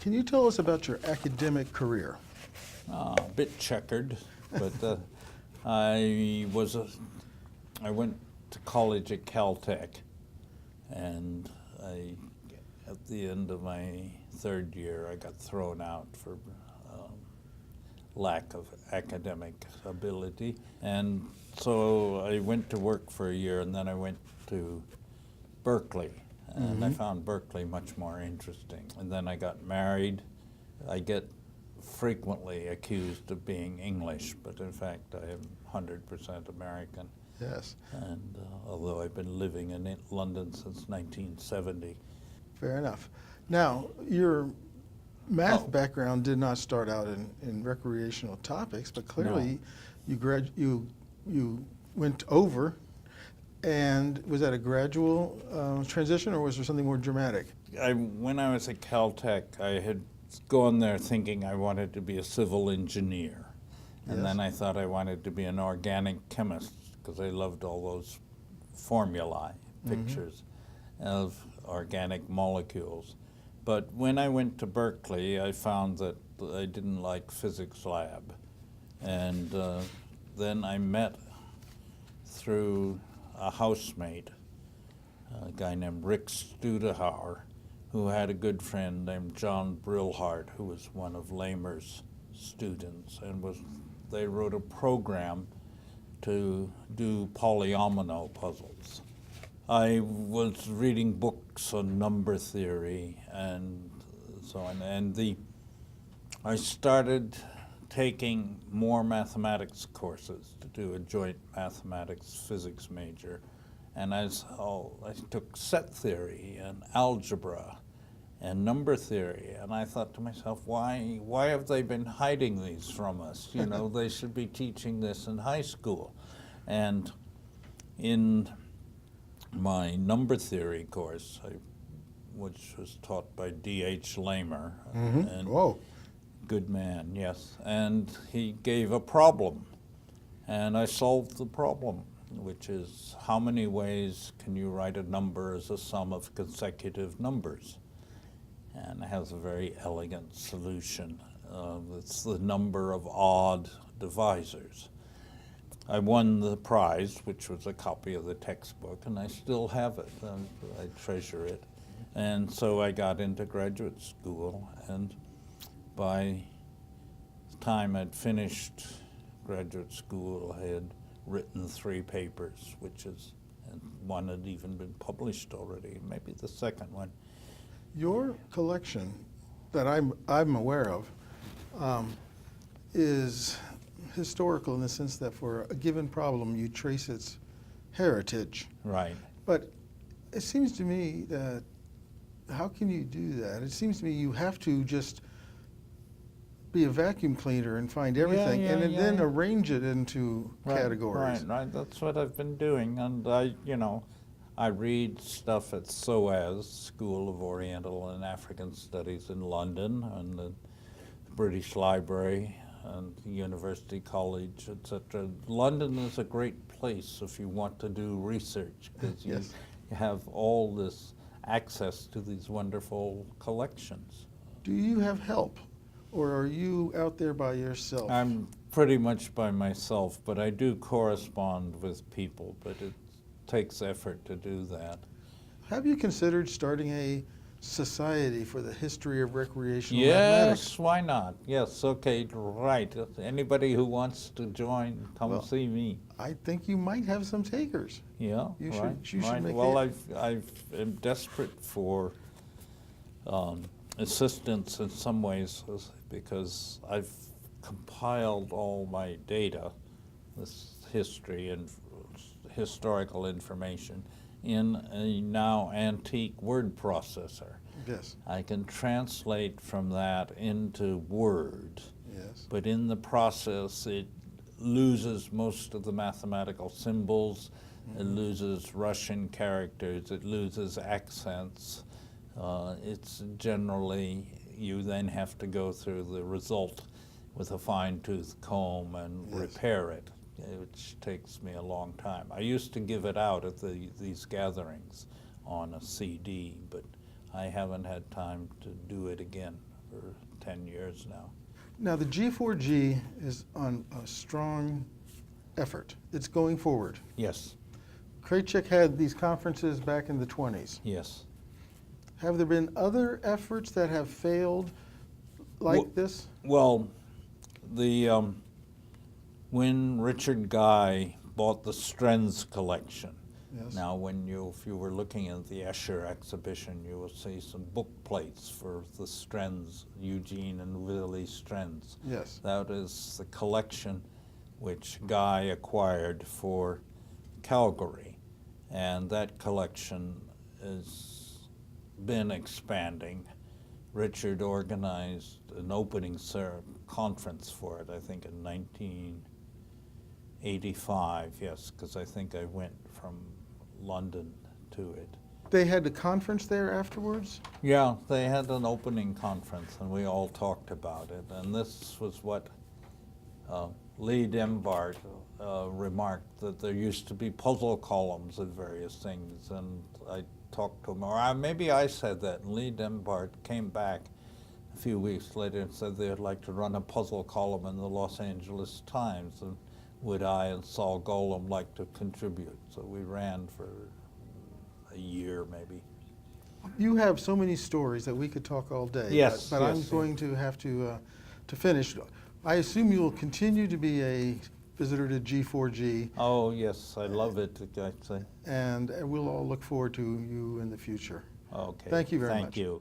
Can you tell us about your academic career? A bit checkered, but I went to college at Caltech, and at the end of my third year, I got thrown out for lack of academic ability, and so I went to work for a year, and then I went to Berkeley, and I found Berkeley much more interesting. And then I got married. I get frequently accused of being English, but in fact I am 100% American. Yes. And although I've been living in London since 1970. Fair enough. Now, your math background did not start out in recreational topics, but clearly you went over, and was that a gradual transition, or was there something more dramatic? When I was at Caltech, I had gone there thinking I wanted to be a civil engineer. And then I thought I wanted to be an organic chemist because I loved all those formulae, pictures of organic molecules. But when I went to Berkeley, I found that I didn't like physics lab. And then I met through a housemate, a guy named Rick Studehauer, who had a good friend named John Brillhart, who was one of Lamer's students, and they wrote a program to do polyomino puzzles. I was reading books on number theory and so on, and I started taking more mathematics courses to do a joint mathematics physics major. And I took set theory and algebra and number theory, and I thought to myself, why have they been hiding these from us? You know, they should be teaching this in high school. And in my number theory course, which was taught by D.H. Lamer, and good man, yes, and he gave a problem, and I solved the problem, which is how many ways can you write a number as a sum of consecutive numbers? And it has a very elegant solution. It's the number of odd divisors. I won the prize, which was a copy of the textbook, and I still have it. I treasure it. And so I got into graduate school, and by the time I'd finished graduate school, I had written 3 papers, and one had even been published already, maybe the second one. Your collection that I'm aware of is historical in the sense that for a given problem you trace its heritage. Right. But it seems to me that how can you do that? It seems to me you have to just be a vacuum cleaner and find everything and then arrange it into categories. Right. That's what I've been doing, and I read stuff at SOAS, School of Oriental and African Studies in London, and the British Library, and University College, etc. London is a great place if you want to do research, because you have all this access to these wonderful collections. Do you have help, or are you out there by yourself? I'm pretty much by myself, but I do correspond with people, but it takes effort to do that. Have you considered starting a society for the history of recreational mathematics? Yes, why not? Yes, okay, right. Anybody who wants to join, come see me. I think you might have some takers. Yeah, you right. should make well, I am desperate for assistance in some ways because I've compiled all my data, this history and historical information, in a now antique word processor. Yes. I can translate from that into Word. Yes. But in the process, it loses most of the mathematical symbols, it loses Russian characters, it loses accents. It's generally, you then have to go through the result with a fine-tooth comb and repair it, which takes me a long time. I used to give it out at these gatherings on a CD, but I haven't had time to do it again. for 10 years now. Now, the G4G is on a strong effort. It's going forward. Yes, Kraychik had these conferences back in the 20s. yes. Have there been other efforts that have failed like Well- this? Well, when Richard Guy bought the Strenz collection, Yes. now if you were looking at the Escher exhibition, you will see some book plates for the Strenz, Eugene and Willie Strenz. Yes. That is the collection which Guy acquired for Calgary, and that collection has been expanding. Richard organized an opening conference for it, I think in 1985, yes, because I think I went from London to it. They had a conference there afterwards? Yeah, they had an opening conference and we all talked about it. And this was what Lee Dembart remarked, that there used to be puzzle columns of various things. And I talked to him, or maybe I said that, and Lee Dembart came back a few weeks later and said they'd like to run a puzzle column in the Los Angeles Times. And would I and Saul Golem like to contribute? So we ran for a year maybe. You have so many stories that we could talk all day. Yes, But yes, I'm yeah. going to have to finish. I assume you will continue to be a visitor to G4G, Oh yes, I love it, I'd say. and we'll all look forward to you in the future. Okay. Thank you very much. Thank you.